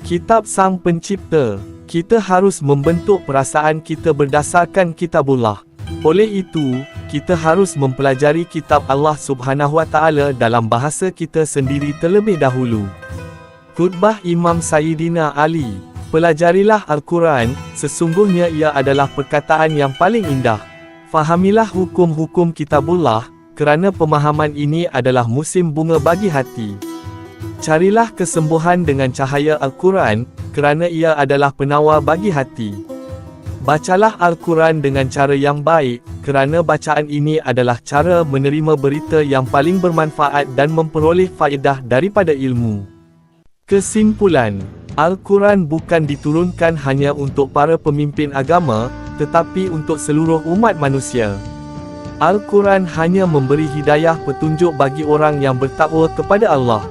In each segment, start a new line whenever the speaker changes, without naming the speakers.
Kitab Sang Pencipta. Kita harus membentuk perasaan kita berdasarkan kitabullah. Oleh itu, kita harus mempelajari kitab Allah Subhanahu Wa Taala dalam bahasa kita sendiri terlebih dahulu. Khutbah Imam Sayyidina Ali. Pelajarilah Al-Quran, sesungguhnya ia adalah perkataan yang paling indah. Fahamilah hukum-hukum kitabullah, kerana pemahaman ini adalah musim bunga bagi hati. Carilah kesembuhan dengan cahaya Al-Quran, kerana ia adalah penawar bagi hati. Bacalah Al-Quran dengan cara yang baik, kerana bacaan ini adalah cara menerima berita yang paling bermanfaat dan memperoleh faedah daripada ilmu. Kesimpulan, Al-Quran bukan diturunkan hanya untuk para pemimpin agama, tetapi untuk seluruh umat manusia. Al-Quran hanya memberi hidayah petunjuk bagi orang yang bertakwa kepada Allah.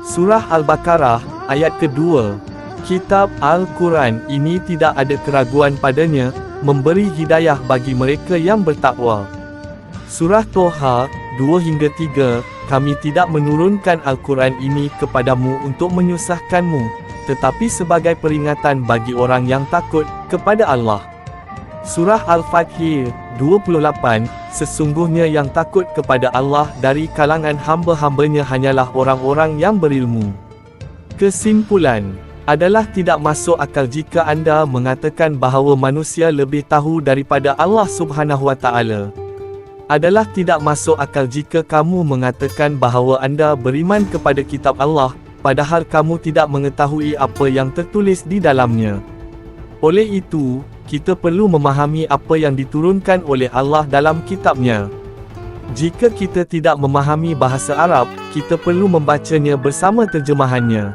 Surah Al-Baqarah, ayat kedua. Kitab Al-Quran ini tidak ada keraguan padanya, memberi hidayah bagi mereka yang bertakwa. Surah Toha, 2-3, kami tidak menurunkan Al-Quran ini kepadamu untuk menyusahkanmu, tetapi sebagai peringatan bagi orang yang takut kepada Allah. Surah Al-Fath, 28, sesungguhnya yang takut kepada Allah dari kalangan hamba-hambanya hanyalah orang-orang yang berilmu. Kesimpulan, adalah tidak masuk akal jika anda mengatakan bahawa manusia lebih tahu daripada Allah Subhanahu Wa Taala. Adalah tidak masuk akal jika kamu mengatakan bahawa anda beriman kepada kitab Allah, padahal kamu tidak mengetahui apa yang tertulis di dalamnya. Oleh itu, kita perlu memahami apa yang diturunkan oleh Allah dalam kitabnya. Jika kita tidak memahami bahasa Arab, kita perlu membacanya bersama terjemahannya.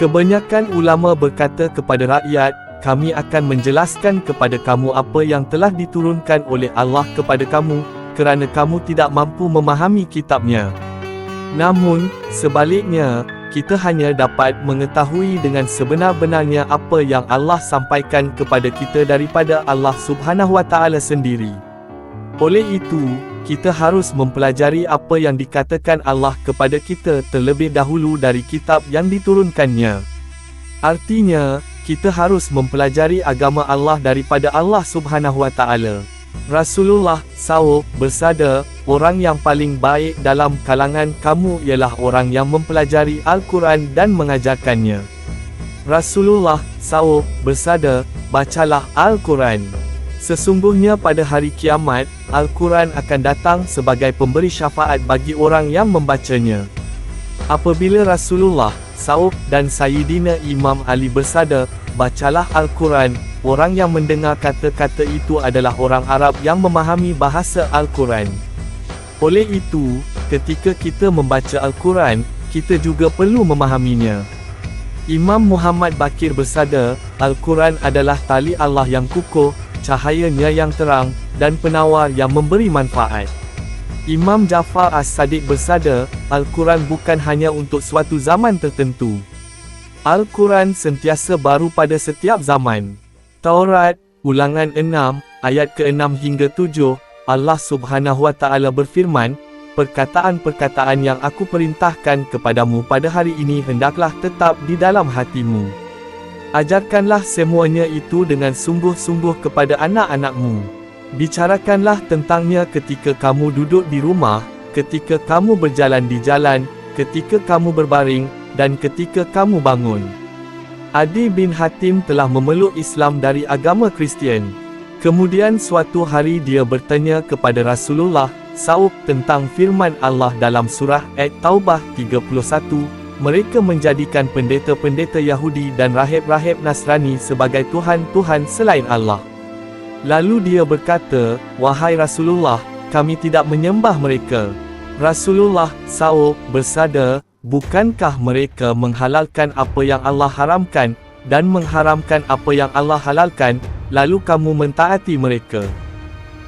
Kebanyakan ulama berkata kepada rakyat, kami akan menjelaskan kepada kamu apa yang telah diturunkan oleh Allah kepada kamu, kerana kamu tidak mampu memahami kitabnya. Namun, sebaliknya, kita hanya dapat mengetahui dengan sebenar-benarnya apa yang Allah sampaikan kepada kita daripada Allah Subhanahu Wa Taala sendiri. Oleh itu, kita harus mempelajari apa yang dikatakan Allah kepada kita terlebih dahulu dari kitab yang diturunkannya. Artinya, kita harus mempelajari agama Allah daripada Allah Subhanahu Wa Taala. Rasulullah SAW bersabda, orang yang paling baik dalam kalangan kamu ialah orang yang mempelajari Al-Quran dan mengajarkannya. Rasulullah SAW bersabda, bacalah Al-Quran. Sesungguhnya pada hari kiamat, Al-Quran akan datang sebagai pemberi syafaat bagi orang yang membacanya. Apabila Rasulullah SAW dan Sayyidina Imam Ali bersabda, bacalah Al-Quran, orang yang mendengar kata-kata itu adalah orang Arab yang memahami bahasa Al-Quran. Oleh itu, ketika kita membaca Al-Quran, kita juga perlu memahaminya. Imam Muhammad Baqir bersabda, Al-Quran adalah tali Allah yang kukuh, cahayanya yang terang, dan penawar yang memberi manfaat. Imam Jafar As-Sadiq bersabda, Al-Quran bukan hanya untuk suatu zaman tertentu. Al-Quran sentiasa baru pada setiap zaman. Taurat, Ulangan 6, ayat ke-6 hingga 7, Allah Subhanahu Wa Taala berfirman, perkataan-perkataan yang aku perintahkan kepadamu pada hari ini hendaklah tetap di dalam hatimu. Ajarkanlah semuanya itu dengan sungguh-sungguh kepada anak-anakmu. Bicarakanlah tentangnya ketika kamu duduk di rumah, ketika kamu berjalan di jalan, ketika kamu berbaring, dan ketika kamu bangun. Adi bin Hatim telah memeluk Islam dari agama Kristian. Kemudian suatu hari dia bertanya kepada Rasulullah SAW tentang firman Allah dalam surah At-Taubah 31, mereka menjadikan pendeta-pendeta Yahudi dan rahib-rahib Nasrani sebagai Tuhan-Tuhan selain Allah. Lalu dia berkata, wahai Rasulullah, kami tidak menyembah mereka. Rasulullah SAW bersabda, bukankah mereka menghalalkan apa yang Allah haramkan, dan mengharamkan apa yang Allah halalkan, lalu kamu mentaati mereka?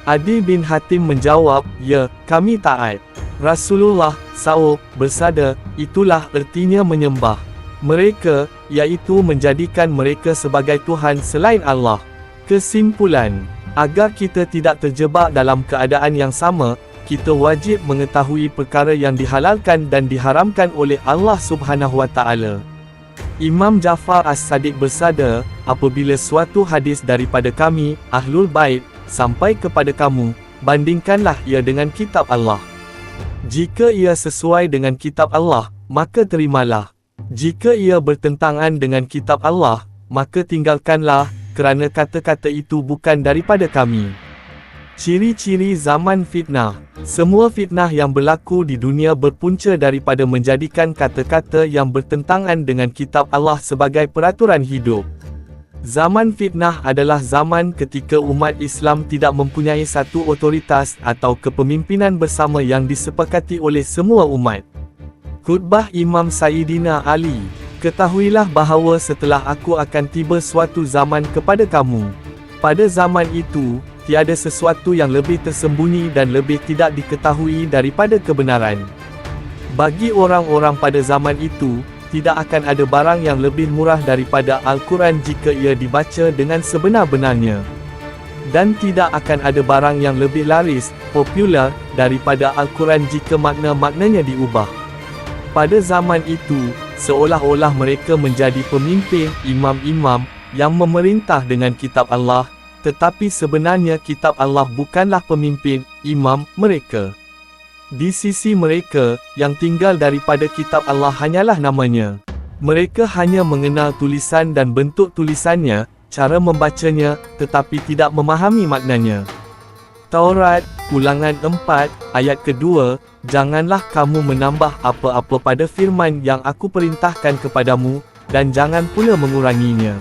Adi bin Hatim menjawab, ya, kami taat. Rasulullah SAW bersabda, itulah ertinya menyembah mereka, iaitu menjadikan mereka sebagai Tuhan selain Allah. Kesimpulan, agar kita tidak terjebak dalam keadaan yang sama, kita wajib mengetahui perkara yang dihalalkan dan diharamkan oleh Allah Subhanahu Wa Taala. Imam Jafar As-Sadiq bersabda, apabila suatu hadis daripada kami, Ahlul Bait, sampai kepada kamu, bandingkanlah ia dengan kitab Allah. Jika ia sesuai dengan kitab Allah, maka terimalah. Jika ia bertentangan dengan kitab Allah, maka tinggalkanlah, kerana kata-kata itu bukan daripada kami. Ciri-ciri zaman fitnah. Semua fitnah yang berlaku di dunia berpunca daripada menjadikan kata-kata yang bertentangan dengan kitab Allah sebagai peraturan hidup. Zaman fitnah adalah zaman ketika umat Islam tidak mempunyai satu otoritas atau kepemimpinan bersama yang disepakati oleh semua umat. Khutbah Imam Sayyidina Ali, ketahuilah bahawa setelah aku akan tiba suatu zaman kepada kamu. Pada zaman itu, tiada sesuatu yang lebih tersembunyi dan lebih tidak diketahui daripada kebenaran. Bagi orang-orang pada zaman itu, tidak akan ada barang yang lebih murah daripada Al-Quran jika ia dibaca dengan sebenar-benarnya. Dan tidak akan ada barang yang lebih laris, popular, daripada Al-Quran jika makna-maknanya diubah. Pada zaman itu, seolah-olah mereka menjadi pemimpin, imam-imam, yang memerintah dengan kitab Allah, tetapi sebenarnya kitab Allah bukanlah pemimpin, imam, mereka. Di sisi mereka, yang tinggal daripada kitab Allah hanyalah namanya. Mereka hanya mengenal tulisan dan bentuk tulisannya, cara membacanya, tetapi tidak memahami maknanya. Taurat, Ulangan 4, ayat kedua, janganlah kamu menambah apa-apa pada firman yang aku perintahkan kepadamu, dan jangan pula menguranginya.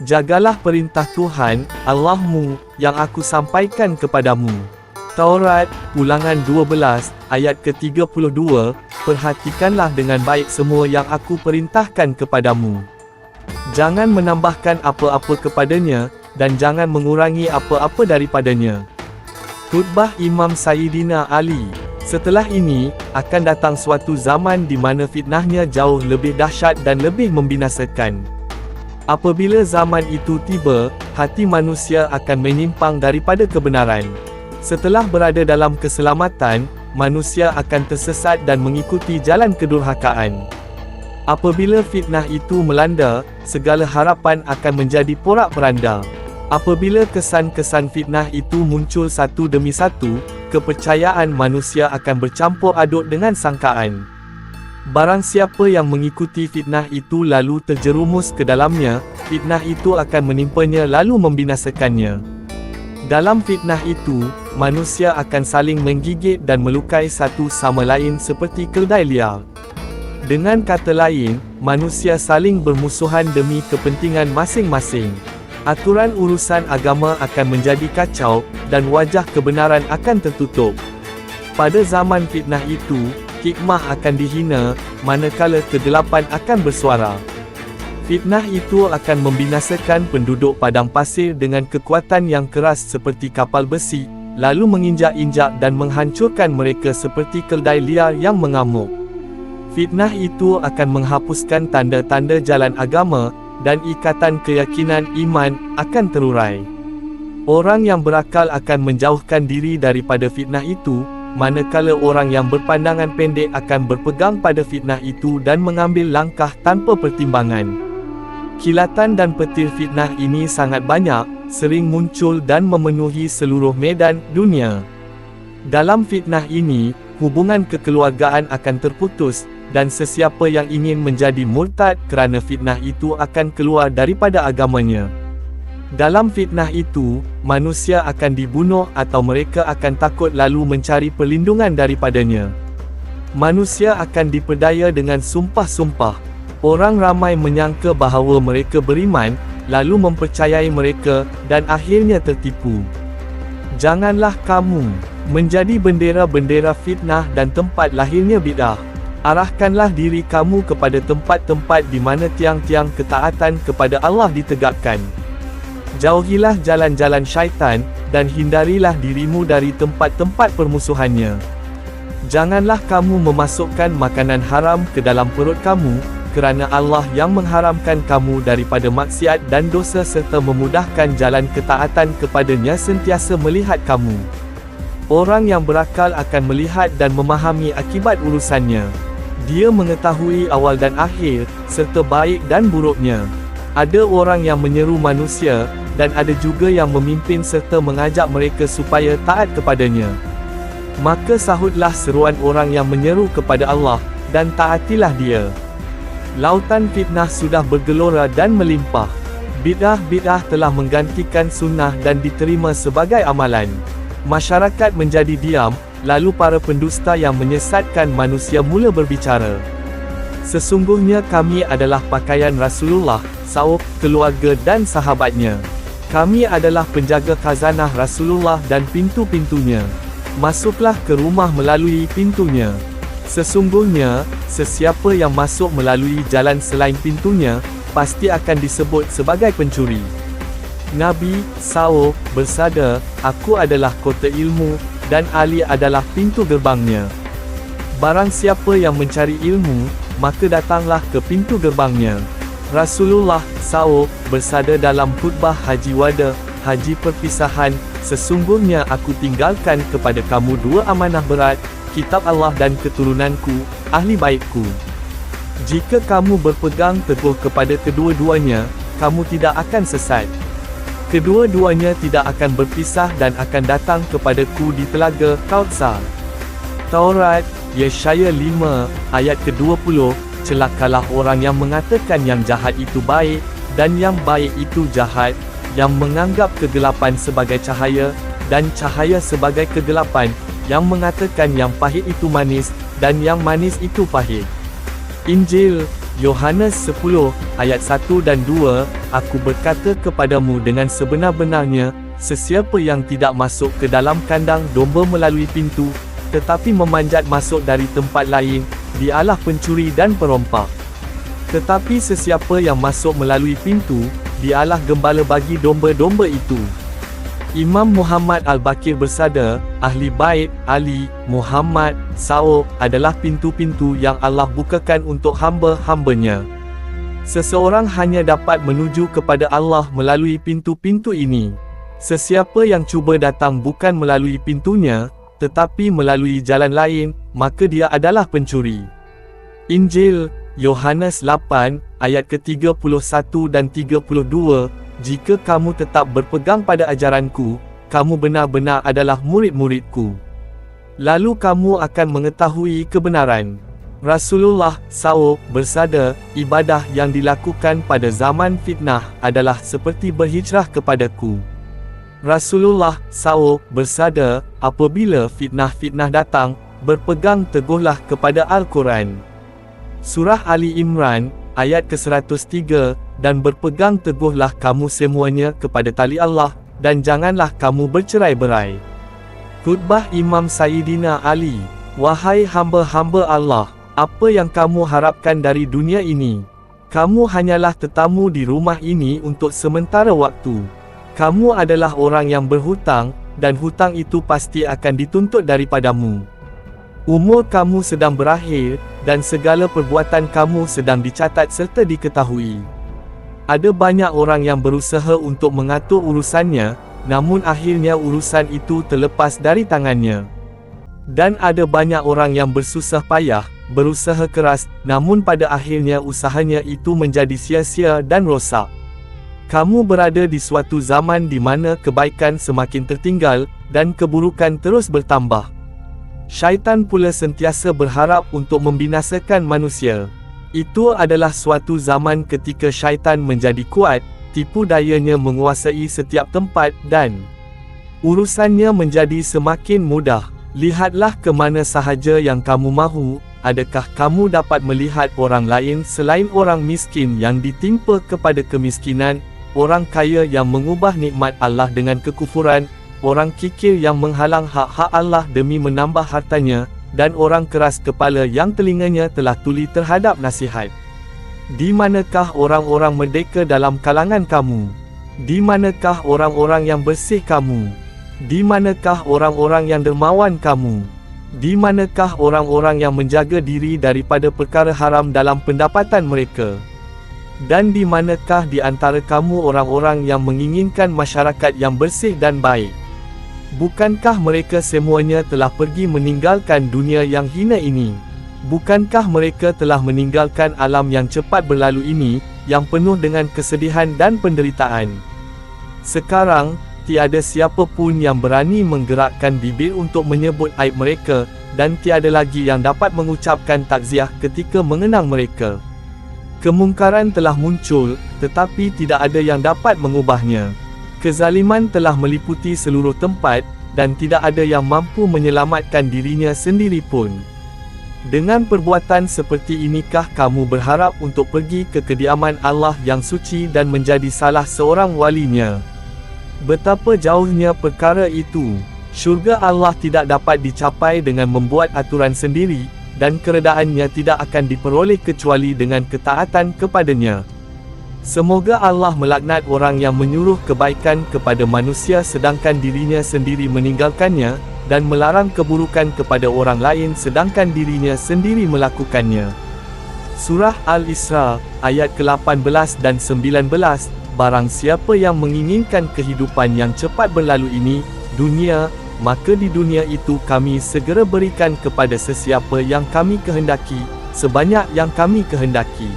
Jagalah perintah Tuhan, Allahmu, yang aku sampaikan kepadamu. Taurat, Ulangan 12, ayat ke-32, perhatikanlah dengan baik semua yang aku perintahkan kepadamu. Jangan menambahkan apa-apa kepadanya, dan jangan mengurangi apa-apa daripadanya. Khutbah Imam Sayyidina Ali, setelah ini, akan datang suatu zaman di mana fitnahnya jauh lebih dahsyat dan lebih membinasakan. Apabila zaman itu tiba, hati manusia akan menyimpang daripada kebenaran. Setelah berada dalam keselamatan, manusia akan tersesat dan mengikuti jalan kedurhakaan. Apabila fitnah itu melanda, segala harapan akan menjadi porak-poranda. Apabila kesan-kesan fitnah itu muncul satu demi satu, kepercayaan manusia akan bercampur aduk dengan sangkaan. Barang siapa yang mengikuti fitnah itu lalu terjerumus ke dalamnya, fitnah itu akan menimpanya lalu membinasakannya. Dalam fitnah itu, manusia akan saling menggigit dan melukai satu sama lain seperti keledai liar. Dengan kata lain, manusia saling bermusuhan demi kepentingan masing-masing. Aturan urusan agama akan menjadi kacau, dan wajah kebenaran akan tertutup. Pada zaman fitnah itu, hikmah akan dihina, manakala kegelapan akan bersuara. Fitnah itu akan membinasakan penduduk padang pasir dengan kekuatan yang keras seperti kapal besi, lalu menginjak-injak dan menghancurkan mereka seperti keledai liar yang mengamuk. Fitnah itu akan menghapuskan tanda-tanda jalan agama, dan ikatan keyakinan iman akan terurai. Orang yang berakal akan menjauhkan diri daripada fitnah itu, manakala orang yang berpandangan pendek akan berpegang pada fitnah itu dan mengambil langkah tanpa pertimbangan. Kilatan dan petir fitnah ini sangat banyak, sering muncul dan memenuhi seluruh medan dunia. Dalam fitnah ini, hubungan kekeluargaan akan terputus, dan sesiapa yang ingin menjadi murtad kerana fitnah itu akan keluar daripada agamanya. Dalam fitnah itu, manusia akan dibunuh atau mereka akan takut lalu mencari perlindungan daripadanya. Manusia akan diperdaya dengan sumpah-sumpah. Orang ramai menyangka bahawa mereka beriman, lalu mempercayai mereka, dan akhirnya tertipu. Janganlah kamu menjadi bendera-bendera fitnah dan tempat lahirnya bid'ah. Arahkanlah diri kamu kepada tempat-tempat di mana tiang-tiang ketaatan kepada Allah ditegakkan. Jauhilah jalan-jalan syaitan, dan hindarilah dirimu dari tempat-tempat permusuhannya. Janganlah kamu memasukkan makanan haram ke dalam perut kamu, kerana Allah yang mengharamkan kamu daripada maksiat dan dosa serta memudahkan jalan ketaatan kepadanya sentiasa melihat kamu. Orang yang berakal akan melihat dan memahami akibat urusannya. Dia mengetahui awal dan akhir, serta baik dan buruknya. Ada orang yang menyeru manusia, dan ada juga yang memimpin serta mengajak mereka supaya taat kepadanya. Maka sahutlah seruan orang yang menyeru kepada Allah, dan taatilah dia. Lautan fitnah sudah bergelora dan melimpah. Bid'ah telah menggantikan sunnah dan diterima sebagai amalan. Masyarakat menjadi diam, lalu para pendusta yang menyesatkan manusia mula berbicara. Sesungguhnya kami adalah pakaian Rasulullah, saub, keluarga dan sahabatnya. Kami adalah penjaga khazanah Rasulullah dan pintu-pintunya. Masuklah ke rumah melalui pintunya. Sesungguhnya, sesiapa yang masuk melalui jalan selain pintunya, pasti akan disebut sebagai pencuri. Nabi SAW bersabda, "Aku adalah kota ilmu, dan Ali adalah pintu gerbangnya. Barang siapa yang mencari ilmu, maka datanglah ke pintu gerbangnya." Rasulullah SAW bersabda dalam khutbah Haji Wada, Haji Perpisahan, "Sesungguhnya aku tinggalkan kepada kamu dua amanah berat, kitab Allah dan keturunanku, ahli baitku. Jika kamu berpegang teguh kepada kedua-duanya, kamu tidak akan sesat. Kedua-duanya tidak akan berpisah dan akan datang kepadaku di telaga Kautsar." Taurat, Yesaya 5, ayat ke-20, "Celakalah orang yang mengatakan yang jahat itu baik, dan yang baik itu jahat, yang menganggap kegelapan sebagai cahaya, dan cahaya sebagai kegelapan, yang mengatakan yang pahit itu manis, dan yang manis itu pahit." Injil, Yohanes 10, ayat 1 dan 2, "Aku berkata kepadamu dengan sebenar-benarnya, sesiapa yang tidak masuk ke dalam kandang domba melalui pintu, tetapi memanjat masuk dari tempat lain, dialah pencuri dan perompak. Tetapi sesiapa yang masuk melalui pintu, dialah gembala bagi domba-domba itu." Imam Muhammad Al-Baqir bersabda, "Ahli bait, Ali, Muhammad, SAW adalah pintu-pintu yang Allah bukakan untuk hamba-hambanya. Seseorang hanya dapat menuju kepada Allah melalui pintu-pintu ini. Sesiapa yang cuba datang bukan melalui pintunya, tetapi melalui jalan lain, maka dia adalah pencuri." Injil, Yohanes 8, ayat ke-31 dan 32, "Jika kamu tetap berpegang pada ajaranku, kamu benar-benar adalah murid-muridku. Lalu kamu akan mengetahui kebenaran." Rasulullah SAW bersabda, "Ibadah yang dilakukan pada zaman fitnah adalah seperti berhijrah kepadaku." Rasulullah SAW bersabda, "Apabila fitnah-fitnah datang, berpegang teguhlah kepada Al-Quran." Surah Ali Imran, ayat ke-103, "Dan berpegang teguhlah kamu semuanya kepada tali Allah, dan janganlah kamu bercerai-berai." Khutbah Imam Sayyidina Ali, "Wahai hamba-hamba Allah, apa yang kamu harapkan dari dunia ini? Kamu hanyalah tetamu di rumah ini untuk sementara waktu. Kamu adalah orang yang berhutang, dan hutang itu pasti akan dituntut daripadamu. Umur kamu sedang berakhir, dan segala perbuatan kamu sedang dicatat serta diketahui. Ada banyak orang yang berusaha untuk mengatur urusannya, namun akhirnya urusan itu terlepas dari tangannya. Dan ada banyak orang yang bersusah payah, berusaha keras, namun pada akhirnya usahanya itu menjadi sia-sia dan rosak. Kamu berada di suatu zaman di mana kebaikan semakin tertinggal, dan keburukan terus bertambah. Syaitan pula sentiasa berharap untuk membinasakan manusia. Itu adalah suatu zaman ketika syaitan menjadi kuat, tipu dayanya menguasai setiap tempat dan urusannya menjadi semakin mudah. Lihatlah ke mana sahaja yang kamu mahu. Adakah kamu dapat melihat orang lain selain orang miskin yang ditimpa kepada kemiskinan, orang kaya yang mengubah nikmat Allah dengan kekufuran, orang kikir yang menghalang hak-hak Allah demi menambah hartanya, dan orang keras kepala yang telinganya telah tuli terhadap nasihat? Di manakah orang-orang merdeka dalam kalangan kamu? Di manakah orang-orang yang bersih kamu? Di manakah orang-orang yang dermawan kamu? Di manakah orang-orang yang menjaga diri daripada perkara haram dalam pendapatan mereka? Dan di manakah di antara kamu orang-orang yang menginginkan masyarakat yang bersih dan baik? Bukankah mereka semuanya telah pergi meninggalkan dunia yang hina ini? Bukankah mereka telah meninggalkan alam yang cepat berlalu ini, yang penuh dengan kesedihan dan penderitaan? Sekarang, tiada siapa pun yang berani menggerakkan bibir untuk menyebut aib mereka, dan tiada lagi yang dapat mengucapkan takziah ketika mengenang mereka. Kemungkaran telah muncul, tetapi tidak ada yang dapat mengubahnya. Kezaliman telah meliputi seluruh tempat, dan tidak ada yang mampu menyelamatkan dirinya sendiri pun. Dengan perbuatan seperti inikah kamu berharap untuk pergi ke kediaman Allah yang suci dan menjadi salah seorang walinya? Betapa jauhnya perkara itu. Syurga Allah tidak dapat dicapai dengan membuat aturan sendiri, dan keredaannya tidak akan diperoleh kecuali dengan ketaatan kepadanya. Semoga Allah melaknat orang yang menyuruh kebaikan kepada manusia sedangkan dirinya sendiri meninggalkannya, dan melarang keburukan kepada orang lain sedangkan dirinya sendiri melakukannya. Surah Al-Isra, ayat ke-18 dan 19, barang siapa yang menginginkan kehidupan yang cepat berlalu ini, dunia, maka di dunia itu kami segera berikan kepada sesiapa yang kami kehendaki, sebanyak yang kami kehendaki.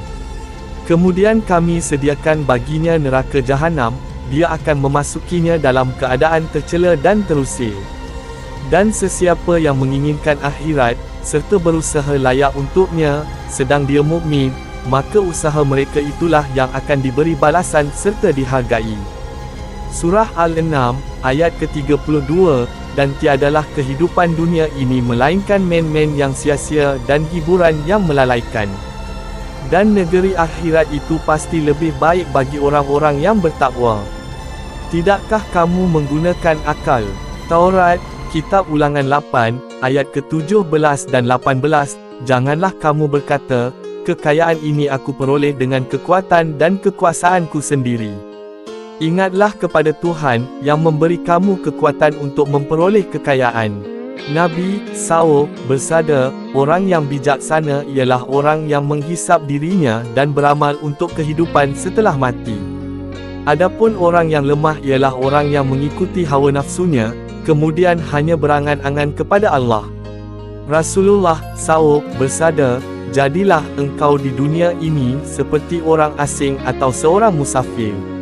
Kemudian kami sediakan baginya neraka jahanam, dia akan memasukinya dalam keadaan tercela dan terusir. Dan sesiapa yang menginginkan akhirat, serta berusaha layak untuknya, sedang dia mukmin, maka usaha mereka itulah yang akan diberi balasan serta dihargai. Surah Al-An'am, ayat ke-32, dan tiadalah kehidupan dunia ini melainkan main-main yang sia-sia dan hiburan yang melalaikan. Dan negeri akhirat itu pasti lebih baik bagi orang-orang yang bertakwa. Tidakkah kamu menggunakan akal? Taurat, Kitab Ulangan 8, ayat ke-17 dan 18, janganlah kamu berkata, kekayaan ini aku peroleh dengan kekuatan dan kekuasaanku sendiri. Ingatlah kepada Tuhan, yang memberi kamu kekuatan untuk memperoleh kekayaan. Nabi SAW bersabda, orang yang bijaksana ialah orang yang menghisap dirinya dan beramal untuk kehidupan setelah mati. Adapun orang yang lemah ialah orang yang mengikuti hawa nafsunya, kemudian hanya berangan-angan kepada Allah. Rasulullah SAW bersabda, jadilah engkau di dunia ini seperti orang asing atau seorang musafir.